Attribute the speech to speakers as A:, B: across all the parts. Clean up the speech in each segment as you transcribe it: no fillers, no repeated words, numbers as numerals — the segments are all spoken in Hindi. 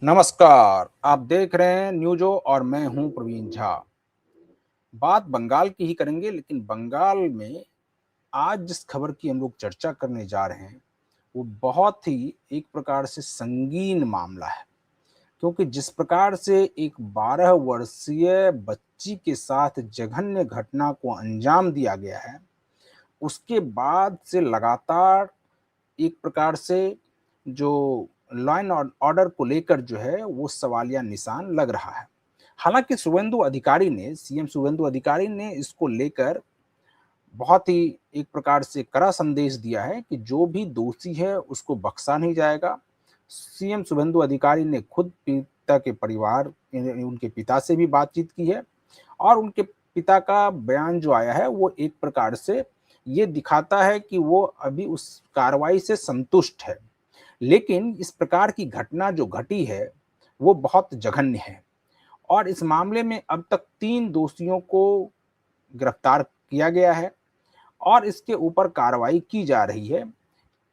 A: नमस्कार, आप देख रहे हैं न्यूज़ो और मैं हूं प्रवीण झा। बात बंगाल की ही करेंगे, लेकिन बंगाल में आज जिस खबर की हम लोग चर्चा करने जा रहे हैं, वो बहुत ही एक प्रकार से संगीन मामला है। क्योंकि जिस प्रकार से एक 12 वर्षीय बच्ची के साथ जघन्य घटना को अंजाम दिया गया है, उसके बाद से लगातार एक प्रकार से जो लॉ एंड ऑर्डर को लेकर जो है वो सवालिया निशान लग रहा है। हालांकि सीएम शुभेंदु अधिकारी ने इसको लेकर बहुत ही एक प्रकार से कड़ा संदेश दिया है कि जो भी दोषी है उसको बख्शा नहीं जाएगा। सीएम शुभेंदु अधिकारी ने खुद पीड़िता के परिवार उनके पिता से भी बातचीत की है और उनके पिता का बयान जो आया है वो एक प्रकार से ये दिखाता है कि वो अभी उस कार्रवाई से संतुष्ट है। लेकिन इस प्रकार की घटना जो घटी है वो बहुत जघन्य है और इस मामले में अब तक 3 दोषियों को गिरफ्तार किया गया है और इसके ऊपर कार्रवाई की जा रही है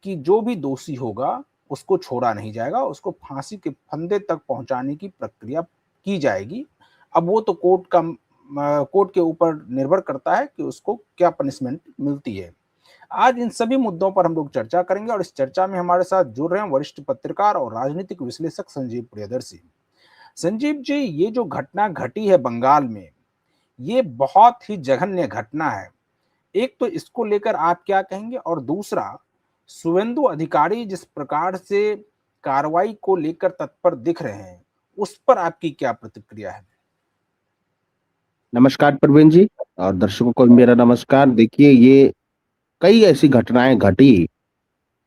A: कि जो भी दोषी होगा उसको छोड़ा नहीं जाएगा, उसको फांसी के फंदे तक पहुंचाने की प्रक्रिया की जाएगी। अब वो तो कोर्ट के ऊपर निर्भर करता है कि उसको क्या पनिशमेंट मिलती है। आज इन सभी मुद्दों पर हम लोग चर्चा करेंगे और इस चर्चा में हमारे साथ जुड़ रहे हैं वरिष्ठ पत्रकार और राजनीतिक विश्लेषक संजीव प्रियदर्शी। संजीव जी, ये जो घटना घटी है बंगाल में, ये बहुत ही जघन्य घटना है। एक तो इसको लेकर आप क्या कहेंगे और दूसरा, शुभेंदु अधिकारी जिस प्रकार से कार्रवाई को लेकर तत्पर दिख रहे हैं, उस पर आपकी क्या प्रतिक्रिया है?
B: नमस्कार प्रवीण जी और दर्शकों को भी मेरा नमस्कार। देखिए, ये कई ऐसी घटनाएं घटी।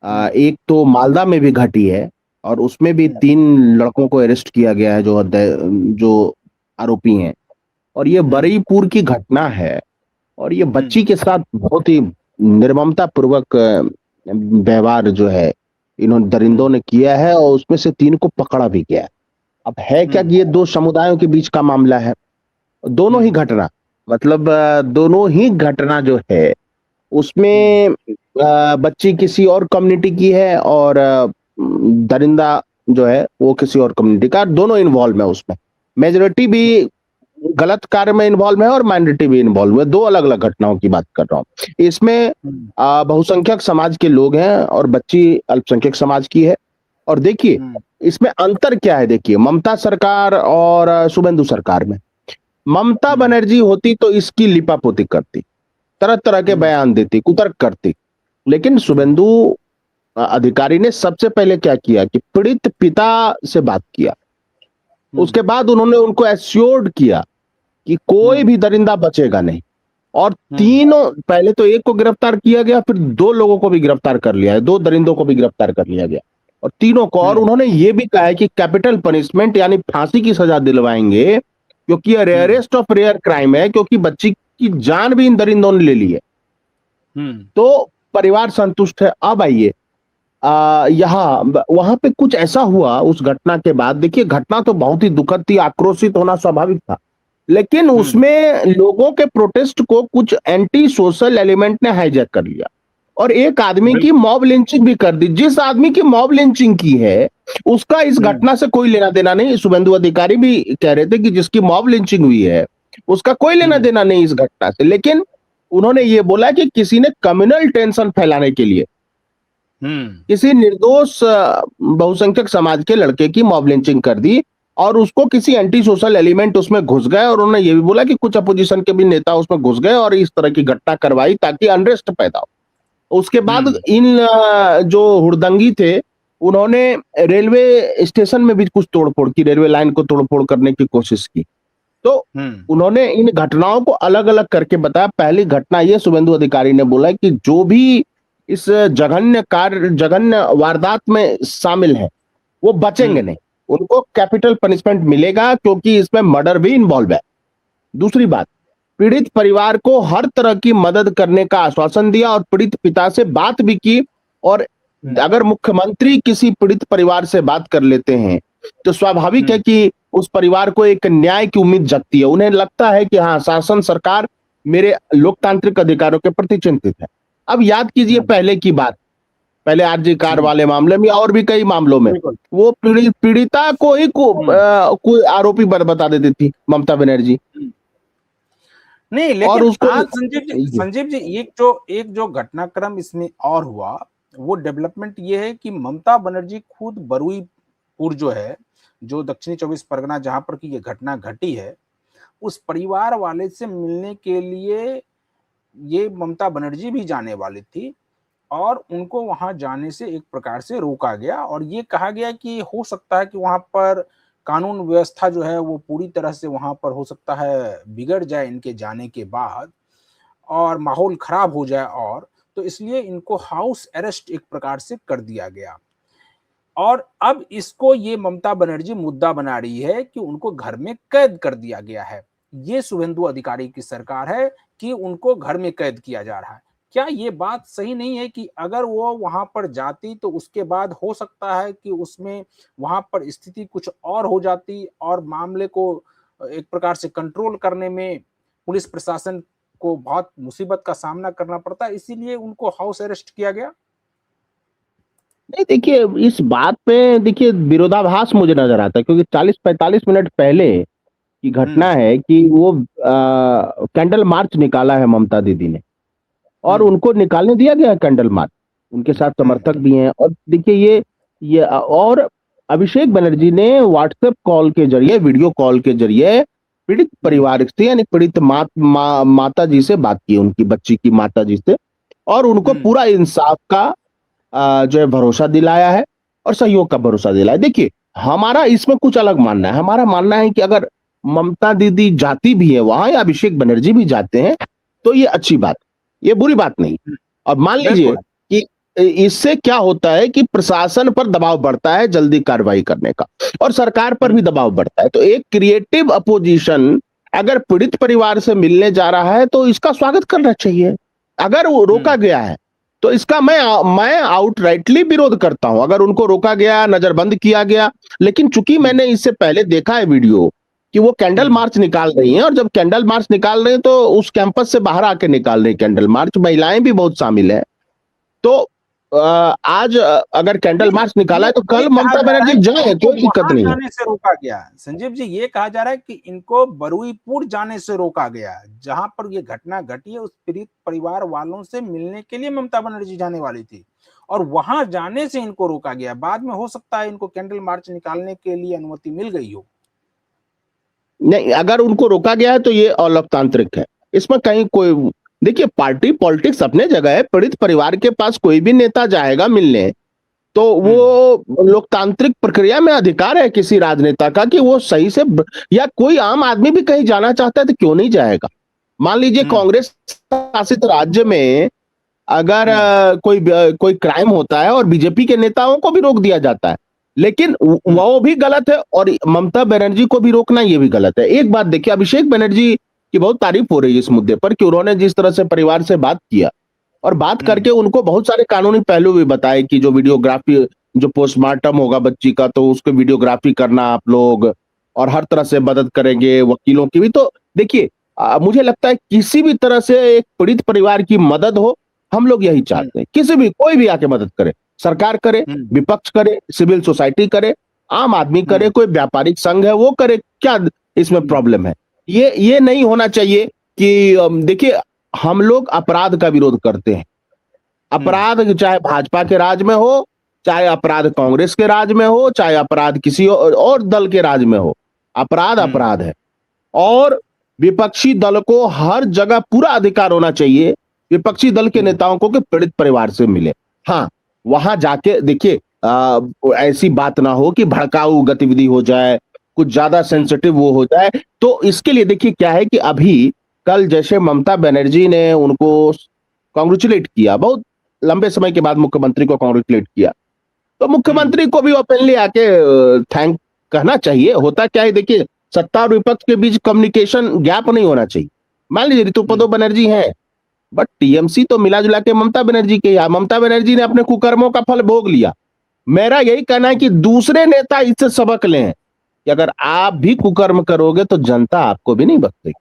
A: हम्म।
B: एक तो मालदा में भी घटी है और उसमें भी
A: हम्म।
B: 3 लड़कों को अरेस्ट किया गया है जो आरोपी हैं। और ये
A: हम्म।
B: बरुईपुर की घटना है और ये
A: हम्म।
B: बच्ची के साथ बहुत ही निर्ममता पूर्वक व्यवहार जो है इन्होंने
A: हम्म।
B: दरिंदों ने किया है और उसमें से 3 को पकड़ा भी गया है। अब है क्या
A: हम्म।
B: कि ये 2 समुदायों के बीच का मामला है। दोनों ही
A: हम्म।
B: घटना मतलब दोनों ही घटना जो है
A: हम्म।
B: उसमें बच्ची किसी और कम्युनिटी की है और दरिंदा जो है वो किसी और कम्युनिटी का। दोनों इन्वॉल्व है उसमें। मेजोरिटी भी गलत कार्य में इन्वॉल्व है और माइनॉरिटी भी इन्वॉल्व है। 2 अलग अलग घटनाओं की बात कर रहा हूँ इसमें।
A: हम्म।
B: बहुसंख्यक समाज के लोग हैं और बच्ची अल्पसंख्यक समाज की है। और देखिए,
A: हम्म।
B: इसमें अंतर क्या है। देखिए, ममता सरकार और शुभेंदु सरकार में ममता
A: हम्म।
B: बनर्जी होती तो इसकी लिपापोती करती, तरह तरह के
A: हम्म।
B: बयान देती, कुतर्क करती। लेकिन
A: हम्म।
B: शुभेंदु अधिकारी ने सबसे पहले क्या किया कि पीड़ित पिता से बात किया।
A: हम्म।
B: उसके बाद उन्होंने उनको एश्योर्ड किया कि कोई
A: हम्म।
B: भी दरिंदा बचेगा नहीं। और
A: हम्म।
B: तीनों, पहले तो एक को गिरफ्तार किया गया, फिर 2 लोगों को भी गिरफ्तार कर लिया है, 2 दरिंदों को भी गिरफ्तार कर लिया गया। और तीनों को, और
A: हम्म।
B: उन्होंने ये भी कहा है कि कैपिटल पनिशमेंट यानी फांसी की सजा दिलवाएंगे, क्योंकि यह
A: हम्म।
B: रेयरेस्ट ऑफ रेयर क्राइम है, क्योंकि बच्ची की जान भी इन दरिंदों ने ले ली है।
A: हम्म।
B: तो परिवार संतुष्ट है। अब आइए, यहाँ वहां पे कुछ ऐसा हुआ उस घटना के बाद। देखिए, घटना तो बहुत ही दुखद थी, आक्रोशित होना स्वाभाविक था, लेकिन
A: हम्म।
B: उसमें लोगों के प्रोटेस्ट को कुछ एंटी सोशल एलिमेंट ने हाईजैक कर लिया और एक आदमी की
A: बिल्कुल।
B: मॉब लिंचिंग भी कर दी। जिस आदमी की मॉब लिंचिंग की है उसका इस
A: हम्म।
B: घटना से कोई लेना देना नहीं। शुभेंदु अधिकारी भी कह रहे थे कि जिसकी मॉब लिंचिंग हुई है उसका कोई लेना
A: हम्म।
B: देना नहीं इस घटना से। लेकिन उन्होंने ये बोला कि किसी ने कम्युनल टेंशन फैलाने के लिए
A: हम्म।
B: किसी निर्दोष बहुसंख्यक समाज के लड़के की मॉब लिंचिंग कर दी और उसको किसी एंटी सोशल एलिमेंट उसमें घुस गए। और उन्होंने ये भी बोला कि कुछ अपोजिशन के भी नेता उसमें घुस गए और इस तरह की घटना करवाई ताकि अनरेस्ट पैदा हो। उसके बाद
A: हम्म।
B: इन जो हुड़दंगी थे उन्होंने रेलवे स्टेशन में भी कुछ तोड़फोड़ की, रेलवे लाइन को तोड़फोड़ करने की कोशिश की। तो
A: हम्म।
B: उन्होंने इन घटनाओं को अलग अलग करके बताया। पहली घटना ये शुभेंदु अधिकारी ने बोला कि जो भी इस जघन्य वारदात में शामिल है वो बचेंगे
A: हम्म।
B: नहीं, उनको कैपिटल पनिशमेंट मिलेगा, क्योंकि इसमें मर्डर भी इन्वॉल्व है। दूसरी बात, पीड़ित परिवार को हर तरह की मदद करने का आश्वासन दिया और पीड़ित पिता से बात भी की। और
A: हम्म।
B: अगर मुख्यमंत्री किसी पीड़ित परिवार से बात कर लेते हैं तो स्वाभाविक है
A: हम्म।
B: कि उस परिवार को एक न्याय की उम्मीद जगती है। उन्हें लगता है कि हाँ, शासन सरकार मेरे लोकतांत्रिक अधिकारों के प्रति चिंतित है। अब याद कीजिए
A: हम्म।
B: पहले की बात। पहले आरजी कार
A: हम्म,
B: वाले मामले में और भी कई मामलों में
A: बिल्कुल।
B: वो पीड़िता को ही
A: हम्म,
B: कोई आरोपी बता देती थी ममता बनर्जी,
A: हम्म। नहीं,
B: और
A: लेकिन
B: उसको
A: आज संजीव जी एक जो घटनाक्रम इसमें और हुआ, वो डेवलपमेंट ये है कि ममता बनर्जी खुद बरुईपुर जो है, जो दक्षिणी 24 परगना जहां पर की ये घटना घटी है, उस परिवार वाले से मिलने के लिए ये ममता बनर्जी भी जाने वाली थी, और उनको वहां जाने से एक प्रकार से रोका गया, और ये कहा गया कि हो सकता है कि वहां पर कानून व्यवस्था जो है वो पूरी तरह से वहां पर हो सकता है बिगड़ जाए इनके जाने के बाद, और माहौल खराब हो जाए, और तो इसलिए इनको हाउस अरेस्ट एक प्रकार से कर दिया गया। और अब इसको ये ममता बनर्जी मुद्दा बना रही है कि उनको घर में कैद कर दिया गया है। ये शुभेंदु अधिकारी की सरकार है कि उनको घर में कैद किया जा रहा है। क्या ये बात सही नहीं है कि अगर वो वहां पर जाती तो उसके बाद हो सकता है कि उसमें वहां पर स्थिति कुछ और हो जाती, और मामले को एक प्रकार से कंट्रोल करने में पुलिस प्रशासन को बहुत मुसीबत का सामना करना पड़ता है, इसीलिए उनको हाउस अरेस्ट किया गया?
B: नहीं, देखिए इस बात पे देखिए विरोधाभास मुझे नजर आता है, क्योंकि 40-45 मिनट पहले की घटना
A: हम्म,
B: है कि वो कैंडल मार्च निकाला है ममता दीदी ने, और
A: हम्म,
B: उनको निकालने दिया गया है कैंडल मार्च। उनके साथ
A: हम्म,
B: समर्थक भी हैं, और देखिए ये और अभिषेक बनर्जी ने व्हाट्सएप कॉल के जरिए, वीडियो कॉल के जरिए पीड़ित
A: हम्म,
B: परिवार से, यानी पीड़ित माता जी से बात की, उनकी बच्ची की माता जी से, और उनको
A: हम्म,
B: पूरा इंसाफ का जो है भरोसा दिलाया है, और सहयोग का भरोसा दिलाया है। देखिए हमारा इसमें कुछ अलग मानना है। हमारा मानना है कि अगर ममता दीदी जाती भी है वहां, या अभिषेक बनर्जी भी जाते हैं, तो ये अच्छी बात, ये बुरी बात नहीं।
A: हम्म,
B: अब मान लीजिए
A: बिल्कुल।
B: कि इससे क्या होता है कि प्रशासन पर दबाव बढ़ता है जल्दी कार्रवाई करने का, और सरकार पर भी
A: हुँ,
B: दबाव बढ़ता है। तो एक क्रिएटिव अपोजिशन अगर पीड़ित परिवार से मिलने जा रहा है तो इसका स्वागत करना चाहिए। अगर वो रोका
A: हुँ,
B: गया है तो इसका मैं आउटराइटली विरोध करता हूं, अगर उनको रोका गया, नजरबंद किया गया। लेकिन चूंकि
A: हुँ,
B: मैंने इससे पहले देखा है वीडियो कि वो कैंडल
A: हुँ,
B: मार्च निकाल रही हैं, और जब कैंडल मार्च निकाल रहे हैं तो उस कैंपस से बाहर आके निकाल रहे हैं कैंडल मार्च, महिलाएं भी बहुत शामिल है। तो आज अगर कैंडल
A: नहीं,
B: मार्च निकाला है तो
A: ये
B: कल
A: कहा
B: ममता
A: जा रहा
B: बनर्जी
A: है कि
B: जाए,
A: इनको
B: कोई दिक्कत
A: वहाँ
B: नहीं है।
A: जाने से रोका गया है। संजीव जी, ये कहा जा रहा है कि इनको बरुईपुर जाने से रोका गया है, जहाँ पर ये घटना घटी है, उस पीड़ित परिवार वालों से मिलने के लिए ममता बनर्जी जाने वाली थी, और वहाँ जाने से इनको रोका गया। बाद में हो सकता है इनको कैंडल मार्च निकालने के लिए अनुमति मिल गई हो।
B: नहीं, अगर उनको रोका गया है तो ये अलोकतांत्रिक है। इसमें कहीं कोई, देखिए पार्टी पॉलिटिक्स अपने जगह है, पीड़ित परिवार के पास कोई भी नेता जाएगा मिलने, तो
A: हुँ,
B: वो लोकतांत्रिक प्रक्रिया में अधिकार है किसी राजनेता का कि वो सही से या कोई आम आदमी भी कहीं जाना चाहता है तो क्यों नहीं जाएगा। मान लीजिए
A: हुँ,
B: कांग्रेस शासित राज्य में अगर
A: हुँ,
B: कोई क्राइम होता है और बीजेपी के नेताओं को भी रोक दिया जाता है, लेकिन
A: हुँ,
B: वो भी गलत है, और ममता बनर्जी को भी रोकना ये भी गलत है। एक बात देखिए, अभिषेक बनर्जी की बहुत तारीफ हो रही है इस मुद्दे पर कि उन्होंने जिस तरह से परिवार से बात किया, और बात
A: हुँ,
B: करके उनको बहुत सारे कानूनी पहलू भी बताए कि जो वीडियोग्राफी, जो पोस्टमार्टम होगा बच्ची का, तो उसको वीडियोग्राफी करना आप लोग, और हर तरह से मदद करेंगे, वकीलों की भी। तो देखिए मुझे लगता है किसी भी तरह से एक पीड़ित परिवार की मदद हो, हम लोग यही
A: हुँ,
B: चाहते हैं। किसी भी, कोई भी आके मदद करे, सरकार करे,
A: हुँ,
B: विपक्ष करे, सिविल सोसाइटी करे, आम आदमी करे,
A: हुँ,
B: कोई व्यापारिक संघ है वो करे, क्या इसमें
A: हुँ,
B: प्रॉब्लम है? ये नहीं होना चाहिए कि देखिए हम लोग अपराध का विरोध करते हैं।
A: हुँ,
B: अपराध चाहे भाजपा के राज में हो, चाहे अपराध कांग्रेस के राज में हो, चाहे अपराध किसी और दल के राज में हो, अपराध
A: हुँ,
B: अपराध है। और विपक्षी दल को हर जगह पूरा अधिकार होना चाहिए, विपक्षी दल के
A: हुँ,
B: नेताओं को, कि पीड़ित परिवार से मिले। हाँ, वहां जाके देखिए ऐसी बात ना हो कि भड़काऊ गतिविधि हो जाए, कुछ ज्यादा
A: हुँ,
B: सेंसिटिव वो हो जाए। तो इसके लिए देखिए क्या है कि अभी कल जैसे ममता बनर्जी ने उनको कांग्रेचुलेट किया, बहुत लंबे समय के बाद मुख्यमंत्री को कांग्रेचुलेट किया, तो
A: हुँ,
B: मुख्यमंत्री को भी ओपनली आके थैंक कहना चाहिए। होता क्या है देखिए, सत्ता और विपक्ष के बीच कम्युनिकेशन गैप नहीं होना चाहिए। मान लीजिए
A: हुँ,
B: ऋतुपदो बनर्जी हैं, बट टीएमसी तो मिला जुला के ममता बनर्जी के, या ममता बनर्जी ने अपने कुकर्मों का फल भोग लिया। मेरा यही कहना है कि दूसरे नेता इससे सबक लें कि अगर आप भी कुकर्म करोगे तो जनता आपको भी नहीं बख्शेगी।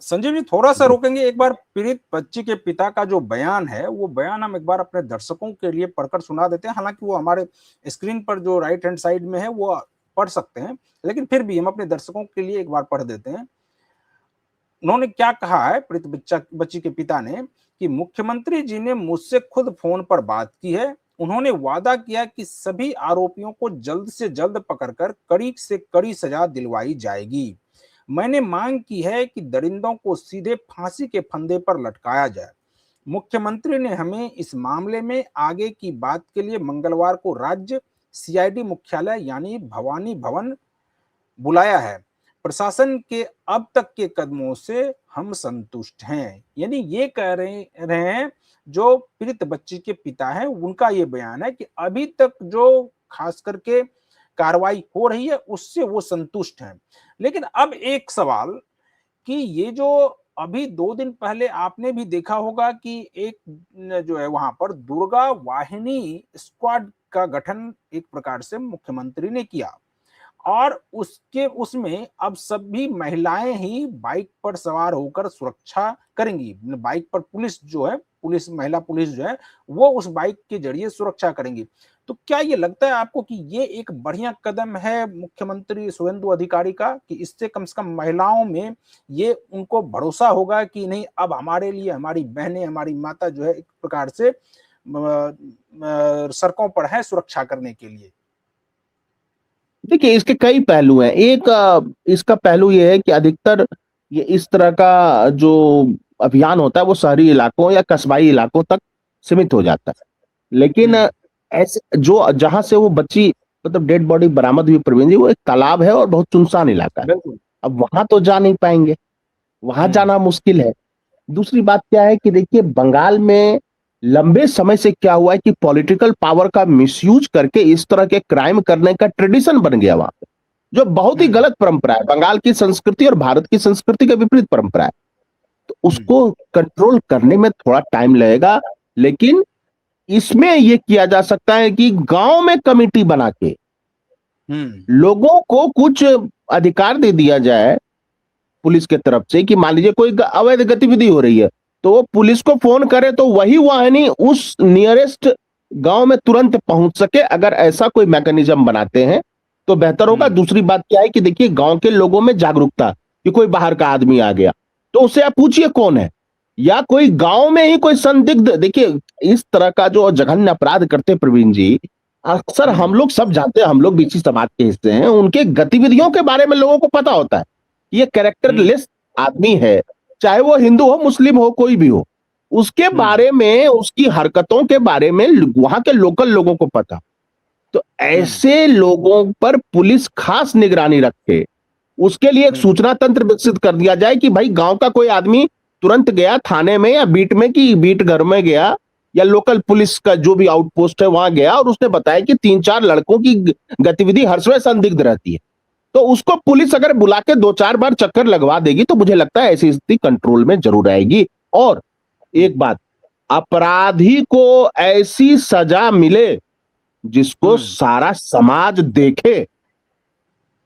A: संजीव जी थोड़ा सा
B: जी
A: रोकेंगे, एक बार पीड़ित बच्ची के पिता का जो बयान है वो बयान हम एक बार अपने दर्शकों के लिए पढ़कर सुना देते हैं। हालांकि वो हमारे स्क्रीन पर जो राइट हैंड साइड में है वो पढ़ सकते हैं, लेकिन फिर भी हम अपने दर्शकों के लिए एक बार पढ़ देते हैं। उन्होंने क्या कहा है पीड़ित बच्ची के पिता ने कि मुख्यमंत्री जी ने मुझसे खुद फोन पर बात की है। उन्होंने वादा किया कि सभी आरोपियों को जल्द से जल्द पकड़कर कड़ी से कड़ी सजा दिलवाई जाएगी। मैंने मांग की है कि दरिंदों को सीधे फांसी के फंदे पर लटकाया जाए। मुख्यमंत्री ने हमें इस मामले में आगे की बात के लिए मंगलवार को राज्य सीआईडी मुख्यालय यानी भवानी भवन बुलाया है। प्रशासन के अब तक के कदमों से हम संतुष्ट हैं। यानी ये कह रहे हैं जो पीड़ित बच्ची के पिता हैं, उनका ये बयान है कि अभी तक जो खास करके कार्रवाई हो रही है उससे वो संतुष्ट हैं। लेकिन अब एक सवाल कि ये जो अभी 2 दिन पहले आपने भी देखा होगा कि एक जो है वहां पर दुर्गा वाहिनी स्क्वाड का गठन एक प्रकार से मुख्यमंत्री ने किया, और उसके उसमें अब सभी महिलाएं ही बाइक पर सवार होकर सुरक्षा करेंगी। बाइक पर पुलिस जो है, पुलिस महिला पुलिस जो है वो उस बाइक के जरिए सुरक्षा करेंगी। तो क्या ये लगता है आपको कि ये एक बढ़िया कदम है मुख्यमंत्री शुभेंदु अधिकारी का, कि इससे कम से कम महिलाओं में ये उनको भरोसा होगा कि नहीं अब हमारे लिए हमारी बहनें हमारी माता जो है एक प्रकार से सड़कों पर है सुरक्षा करने के लिए?
B: देखिए, इसके कई पहलू हैं। एक इसका पहलू ये है कि अधिकतर ये इस तरह का जो अभियान होता है वो शहरी इलाकों या कस्बाई इलाकों तक सीमित हो जाता है। लेकिन
A: हम्म।
B: ऐसे जो जहां से वो बच्ची मतलब डेड बॉडी बरामद हुई प्रवीण जी, वो एक तालाब है और बहुत सुनसान इलाका है।
A: बिल्कुल।
B: अब वहां तो जा नहीं पाएंगे, वहां
A: हम्म।
B: जाना मुश्किल है। दूसरी बात क्या है कि देखिए, बंगाल में लंबे समय से क्या हुआ है कि पॉलिटिकल पावर का मिसयूज करके इस तरह के क्राइम करने का ट्रेडिशन बन गया वहां पे, जो बहुत ही
A: हम्म।
B: गलत परंपरा है। बंगाल की संस्कृति और भारत की संस्कृति का विपरीत परंपरा है। तो
A: हम्म।
B: उसको कंट्रोल करने में थोड़ा टाइम लगेगा। लेकिन इसमें यह किया जा सकता है कि गांव में कमेटी बना के
A: हम्म।
B: लोगों को कुछ अधिकार दे दिया जाए पुलिस के तरफ से, कि मान लीजिए कोई अवैध गतिविधि हो रही है तो वो पुलिस को फोन करे तो वही वाहिनी उस नियरेस्ट गांव में तुरंत पहुंच सके। अगर ऐसा कोई मैकेनिज्म बनाते हैं तो बेहतर होगा।
A: हम्म।
B: दूसरी बात क्या है कि देखिए, गांव के लोगों में जागरूकता कि कोई बाहर का आदमी आ गया तो उससे आप पूछिए कौन है, या कोई गांव में ही कोई संदिग्ध। देखिए, इस तरह का जो जघन्य अपराध करते प्रवीण जी, अक्सर
A: हम्म।
B: हम लोग सब जानते हैं, हम लोग भी इसी समाज के हिस्से हैं, उनके गतिविधियों के बारे में लोगों को पता होता है। ये
A: हम्म।
B: कैरेक्टरलेस आदमी है, चाहे वो हिंदू हो मुस्लिम हो कोई भी हो, उसके
A: हम्म।
B: बारे में उसकी हरकतों के बारे में वहां के लोकल लोगों को पता। तो
A: हम्म।
B: ऐसे लोगों पर पुलिस खास निगरानी रखे, उसके लिए एक
A: हम्म।
B: सूचना तंत्र विकसित कर दिया जाए कि भाई गांव का कोई आदमी तुरंत गया थाने में या बीट में, कि बीट घर में गया या लोकल पुलिस का जो भी आउटपोस्ट है वहां गया और उसने बताया कि 3-4 लड़कों की गतिविधि हर समय संदिग्ध रहती है। तो उसको पुलिस अगर बुला के 2-4 बार चक्कर लगवा देगी तो मुझे लगता है ऐसी स्थिति कंट्रोल में जरूर आएगी। और
A: हम्म।
B: एक बात, अपराधी को ऐसी सजा मिले जिसको
A: हम्म।
B: सारा समाज देखे।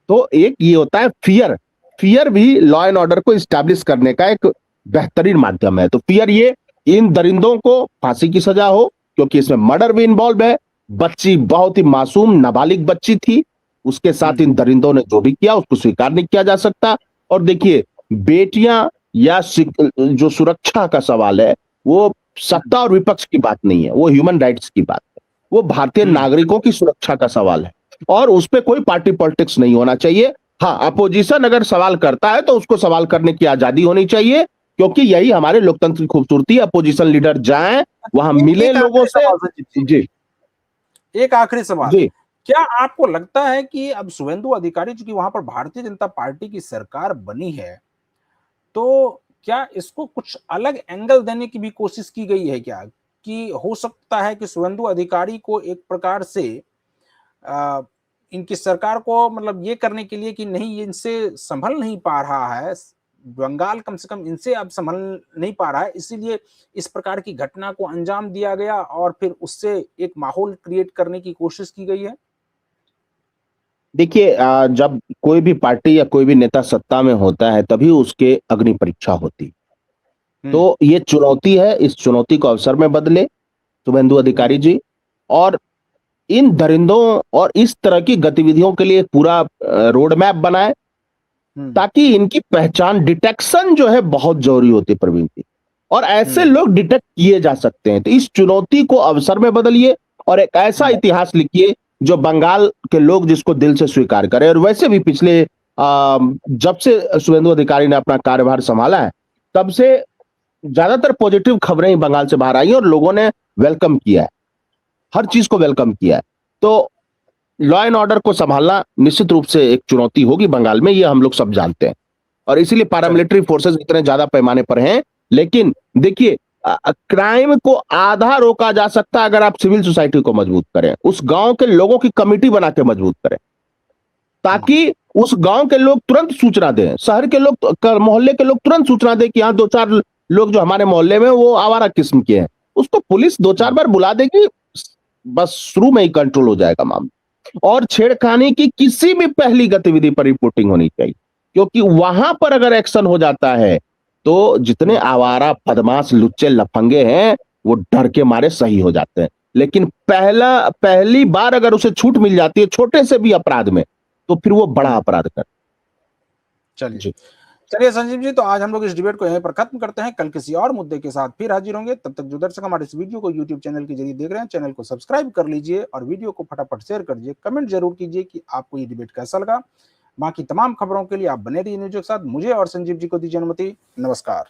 B: तो एक ये होता है फियर। फियर भी लॉ एंड ऑर्डर को स्टैब्लिश करने का एक बेहतरीन माध्यम है। तो फियर ये, इन दरिंदों को फांसी की सजा हो, क्योंकि इसमें मर्डर भी इन्वॉल्व है। बच्ची बहुत ही मासूम नाबालिग बच्ची थी, उसके साथ इन
A: हम्म।
B: दरिंदों ने जो भी किया उसको स्वीकार नहीं किया जा सकता। और देखिए, बेटियां या जो सुरक्षा का सवाल है, वो
A: हम्म।
B: सत्ता और विपक्ष की बात नहीं है, वो ह्यूमन राइट्स की बात है। वो भारतीय
A: हम्म।
B: नागरिकों की सुरक्षा का सवाल है और उस पर कोई पार्टी पॉलिटिक्स नहीं होना चाहिए। हाँ, अपोजिशन अगर सवाल करता है तो उसको सवाल करने की आजादी होनी चाहिए, क्योंकि यही हमारे लोकतंत्र की खूबसूरती है। अपोजिशन लीडर जाएं, वहां मिले
A: एक
B: लोगों
A: आखिरी
B: से।
A: सवाल संजीव जी,
B: जी
A: एक आखिरी सवाल।
B: जी।
A: क्या आपको लगता है कि अब शुभेंदु अधिकारी चूंकि वहां पर भारतीय जनता पार्टी की सरकार बनी है, तो क्या इसको कुछ अलग एंगल देने की भी कोशिश की गई है क्या, कि हो सकता है कि शुभेंदु अधिकारी को एक प्रकार से आ, इनकी सरकार को मतलब ये करने के लिए कि नहीं ये इनसे संभल नहीं पा रहा है, बंगाल कम से कम इनसे अब संभल नहीं पा रहा है, इसीलिए इस प्रकार की घटना को अंजाम दिया गया और फिर उससे एक माहौल क्रिएट करने की कोशिश की गई है?
B: देखिए जब कोई भी पार्टी या कोई भी नेता सत्ता में होता है तभी उसके अग्नि परीक्षा होती।
A: हम्म।
B: तो ये चुनौती है, इस चुनौती को अवसर में बदले शुभेंदु अधिकारी
A: हम्म।
B: जी, और इन दरिंदों और इस तरह की गतिविधियों के लिए एक पूरा रोड मैप बनाए,
A: हम्म।
B: ताकि इनकी पहचान, डिटेक्शन जो है बहुत जरूरी होती है प्रवीण जी, और ऐसे
A: हम्म।
B: लोग डिटेक्ट किए जा सकते हैं। तो इस चुनौती को अवसर में बदलिए और एक ऐसा
A: हम्म।
B: इतिहास लिखिए जो बंगाल के लोग जिसको दिल से स्वीकार करें। और वैसे भी पिछले जब से शुभेंदु अधिकारी ने अपना कार्यभार संभाला है, तब से ज्यादातर पॉजिटिव खबरें ही बंगाल से बाहर आई हैं और लोगों ने वेलकम किया है, हर चीज को वेलकम किया है। तो लॉ एंड ऑर्डर को संभालना निश्चित रूप से एक चुनौती होगी बंगाल में, ये हम लोग सब जानते हैं, और इसीलिए
A: चलिए।
B: पैरामिलिट्री फोर्सेस इतने ज्यादा पैमाने पर हैं। लेकिन देखिए, क्राइम को आधा रोका जा सकता है अगर आप सिविल सोसाइटी को मजबूत करें, उस गांव के लोगों की कमिटी बना के मजबूत करें,
A: हम्म।
B: ताकि उस गांव के लोग तुरंत सूचना दें, शहर के लोग, मोहल्ले के लोग तुरंत सूचना दें कि यहाँ दो चार लोग जो हमारे मोहल्ले में वो आवारा किस्म के हैं, उसको पुलिस दो चार
A: हम्म।
B: बार बुला देगी, बस शुरू में ही कंट्रोल हो जाएगा मामला। और छेड़खानी की किसी भी पहली गतिविधि पर रिपोर्टिंग होनी चाहिए, क्योंकि वहां पर अगर एक्शन हो जाता है तो जितने
A: हम्म।
B: आवारा बदमाश लुच्चे लफंगे हैं वो डर के मारे सही हो जाते हैं। लेकिन पहली बार अगर उसे छूट मिल जाती है छोटे से भी अपराध में, तो फिर वो बड़ा
A: हम्म।
B: अपराध कर।
A: चलिए।
B: जी।
A: चलिए संजीव जी, तो आज हम लोग इस डिबेट को यहीं पर खत्म करते हैं। कल किसी और मुद्दे के साथ फिर हाजिर होंगे। तब तक जो दर्शक हमारे इस वीडियो को यूट्यूब चैनल के जरिए देख रहे हैं, चैनल को सब्सक्राइब कर लीजिए और वीडियो को फटाफट शेयर कर दीजिए। कमेंट जरूर कीजिए कि आपको ये डिबेट कैसा लगा। बाकी तमाम खबरों के लिए आप बने रहिए न्यूज़ के साथ। मुझे और संजीव जी को दीजिए अनुमति। नमस्कार।